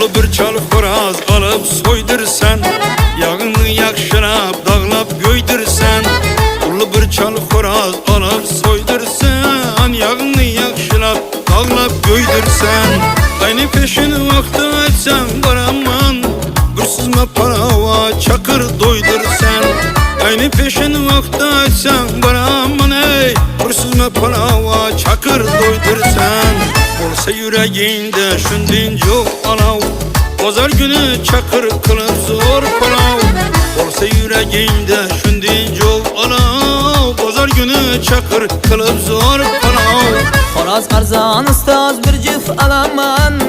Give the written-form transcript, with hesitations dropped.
Ulu bir çal xoraz alıp soydursan, yağını yakşırap dağlap göydürsen. Ulu bir çal xoraz alıp soydursan, yağını yakşırap dağlap göydürsen. Aynı peşin vakti açsan baraman, bir süzme parava çakır doydursan. Aynı peşin vakti açsan baraman ey, bir süzme parava çakır doydursan. Olsa yüreğinde şundin çok alav, pazar günü çakır kılıp zor palav. Olsa yüreğinde şundin çok alav, pazar günü çakır kılıp zor palav. Xoraz arzan ustaz bir juf alaman,